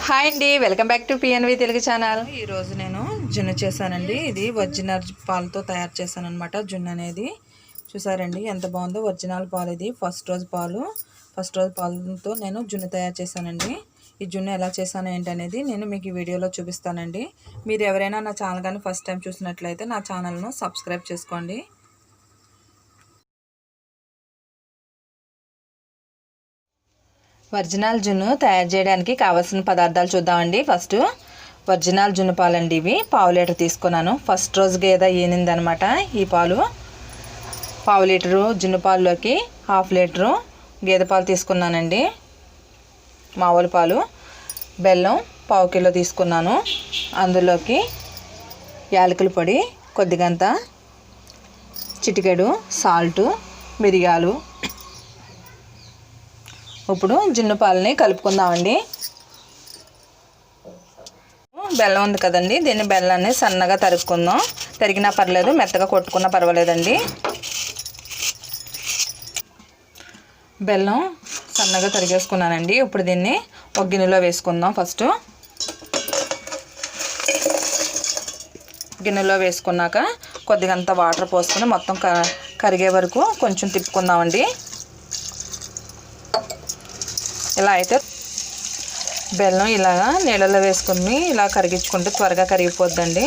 Hi అండి, welcome back to PNV Telugu channel. ఈరోజు నేను జున్ను చేశానండి. ఇది ఒరిజినల్ పాలతో తయారు చేశాను అనమాట. జున్ను అనేది చూసారండి ఎంత బాగుందో. ఒరిజినల్ పాలు, ఇది ఫస్ట్ రోజు పాలతో నేను జున్ను తయారు చేశానండి. ఈ జున్ను ఎలా చేశాను ఏంటనేది నేను మీకు ఈ వీడియోలో చూపిస్తానండి. మీరు ఎవరైనా నా ఛానల్ కానీ ఫస్ట్ టైం చూసినట్లయితే నా ఛానల్ను సబ్స్క్రైబ్ చేసుకోండి. ఒరిజినల్ జున్ను తయారు చేయడానికి కావాల్సిన పదార్థాలు చూద్దామండి. ఫస్ట్ ఒరిజినల్ జున్ను పాలండి. ఇవి పావు లీటర్ తీసుకున్నాను. ఫస్ట్ రోజు గేదె ఈనిందనమాట. ఈ పాలు పావు లీటరు జున్ను పాలులోకి హాఫ్ లీటరు గేదె పాలు తీసుకున్నానండి, మామూలు పాలు. బెల్లం పావు కిలో తీసుకున్నాను. అందులోకి యాలకుల పొడి కొద్దిగంత, చిటికెడు సాల్టు, మిరియాలు. ఇప్పుడు జున్ను పాలని కలుపుకుందామండి. బెల్లం ఉంది కదండి, దీన్ని బెల్లాన్ని సన్నగా తరుక్కుందాం. తరిగినా పర్లేదు, మెత్తగా కొట్టుకున్నా పర్వాలేదండి. బెల్లం సన్నగా తరిగేసుకున్నానండి. ఇప్పుడు దీన్ని ఒక గిన్నెలో వేసుకుందాం. ఫస్ట్ గిన్నెలో వేసుకున్నాక కొద్దిగంత వాటర్ పోసుకొని మొత్తం కరిగే వరకు కొంచెం తిప్పుకుందామండి. ఇలా అయితే బెల్లం ఇలాగా నీళ్ళలో వేసుకుని ఇలా కరిగించుకుంటే త్వరగా కరిగిపోద్దండి.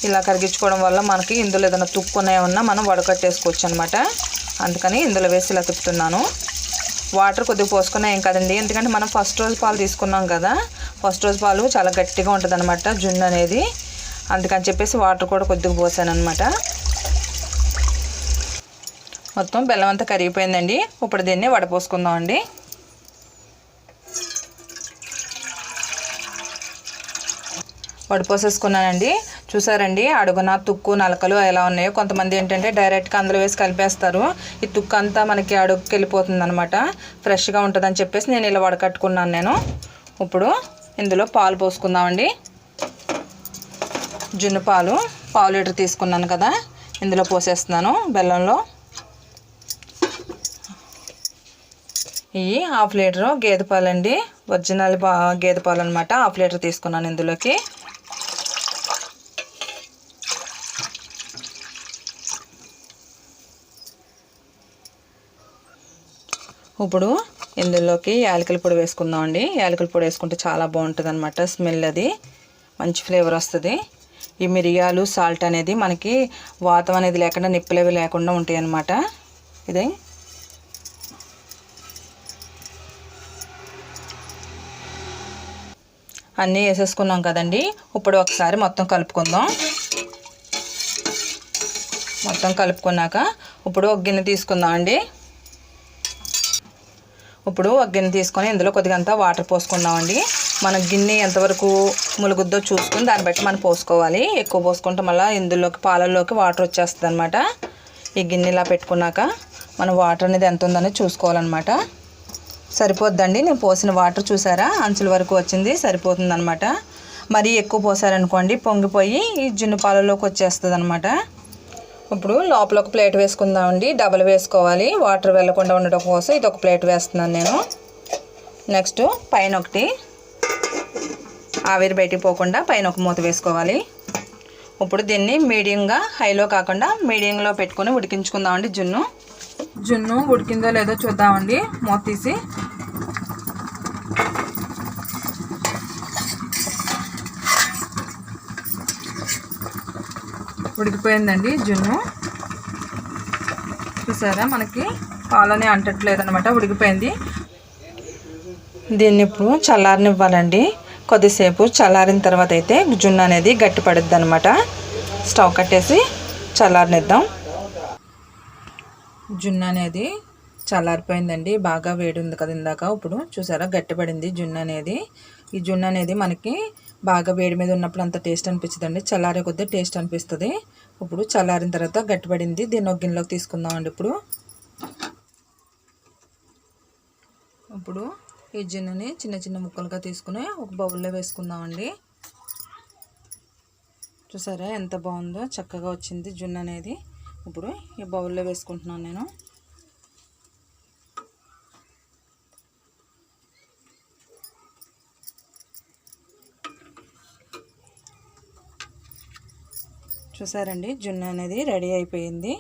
ఇలా కరిగించుకోవడం వల్ల మనకి ఇందులో ఏదైనా తుక్కునే ఉన్నా మనం వడకట్టేసుకోవచ్చు అనమాట. అందుకని ఇందులో వేసి ఇలా తిప్పుతున్నాను. వాటర్ కొద్దిగా పోసుకున్నా ఏం కదండి, ఎందుకంటే మనం ఫస్ట్ రోజు పాలు తీసుకున్నాం కదా. ఫస్ట్ రోజు పాలు చాలా గట్టిగా ఉంటుంది అనమాట జున్ను అనేది. అందుకని చెప్పేసి వాటర్ కూడా కొద్దిగా పోసాను అనమాట. మొత్తం బెల్లం అంతా కరిగిపోయిందండి. ఇప్పుడు దీన్ని వడపోసుకుందామండి. వడిపోసేసుకున్నానండి. చూసారండి అడుగున తుక్కు నలకలు ఎలా ఉన్నాయో. కొంతమంది ఏంటంటే డైరెక్ట్గా అందులో వేసి కలిపేస్తారు. ఈ తుక్కు అంతా మనకి అడుగుకి వెళ్ళిపోతుంది అనమాట. ఫ్రెష్గా ఉంటుందని చెప్పేసి నేను ఇలా వడకట్టుకున్నాను నేను. ఇప్పుడు ఇందులో పాలు పోసుకుందామండి. జున్ను పాలు పావు లీటర్ తీసుకున్నాను కదా, ఇందులో పోసేస్తున్నాను బెల్లంలో. ఇవి హాఫ్ లీటరు గేదె పాలండి, ఒరిజినల్ గేదె పాలు అనమాట. హాఫ్ లీటర్ తీసుకున్నాను ఇందులోకి. ఇప్పుడు ఇందులోకి యాలకుల పొడి వేసుకుందామండి. యాలకుల పొడి వేసుకుంటే చాలా బాగుంటుంది అనమాట. స్మెల్ అది మంచి ఫ్లేవర్ వస్తుంది. ఈ మిరియాలు సాల్ట్ అనేది మనకి వాతం అనేది లేకుండా, నిప్పులేవి లేకుండా ఉంటాయి అన్నమాట. ఇది అన్నీ వేసేసుకున్నాం కదండి. ఇప్పుడు ఒకసారి మొత్తం కలుపుకుందాం. మొత్తం కలుపుకున్నాక ఇప్పుడు ఒక గిన్నె తీసుకుందాం అండి. ఇప్పుడు ఒక గిన్నె తీసుకొని ఇందులో కొద్దిగంత వాటర్ పోసుకుందామండి. మన గిన్నె ఎంతవరకు ములుగుద్దో చూసుకుని దాన్ని బట్టి మనం పోసుకోవాలి. ఎక్కువ పోసుకుంటే మళ్ళీ ఇందులోకి పాలల్లోకి వాటర్ వచ్చేస్తుంది అనమాట. ఈ గిన్నె ఇలా పెట్టుకున్నాక మనం వాటర్ అనేది ఎంత ఉందని చూసుకోవాలన్నమాట. సరిపోద్దండి. నేను పోసిన వాటర్ చూసారా, అంచుల వరకు వచ్చింది, సరిపోతుంది అనమాట. మరీ ఎక్కువ పోసారనుకోండి పొంగిపోయి ఈ జున్ను పాలలోకి వచ్చేస్తుంది అనమాట. ఇప్పుడు లోపల ఒక ప్లేట్ వేసుకుందామండి. డబల్ వేసుకోవాలి వాటర్ వెళ్ళకుండా ఉండడం కోసం. ఇది ఒక ప్లేట్ వేస్తున్నాను నేను. నెక్స్ట్ పైన ఒకటి ఆవిరి బయటికి పోకుండా పైన ఒక మూత వేసుకోవాలి. ఇప్పుడు దీన్ని మీడియంగా, హైలో కాకుండా మీడియంలో పెట్టుకొని ఉడికించుకుందామండి. జున్ను ఉడికిందో లేదో చూద్దామండి. మూత తీసి ఉడికిపోయిందండి జున్ను. చూసారా మనకి పాలని అంటట్లేదు అనమాట, ఉడికిపోయింది. దీన్ని ఇప్పుడు చల్లారనివ్వాలండి. కొద్దిసేపు చల్లారిన తర్వాత అయితే జున్ను అనేది గట్టి పడుద్ది అనమాట. స్టవ్ కట్టేసి చల్లారనిద్దాం. జున్ను అనేది చల్లారిపోయిందండి. బాగా వేడి ఉంది కదా ఇందాక. ఇప్పుడు చూసారా గట్టిపడింది జున్ను అనేది. ఈ జున్ను అనేది మనకి బాగా వేడి మీద ఉన్నప్పుడు అంత టేస్ట్ అనిపించదండి, చల్లారే కొద్దీ టేస్ట్ అనిపిస్తుంది. ఇప్పుడు చల్లారిన తర్వాత గట్టిపడింది. దీన్ని ఒక గిన్నెలోకి తీసుకుందామండి. ఇప్పుడు ఈ జున్నుని చిన్న చిన్న ముక్కలుగా తీసుకుని ఒక బౌల్లో వేసుకుందామండి. చూసారా ఎంత బాగుందో, చక్కగా వచ్చింది జున్ను అనేది. ఇప్పుడు ఈ బౌల్లో వేసుకుంటున్నాను నేను. చూసారండి, జున్ను అనేది రెడీ అయిపోయింది.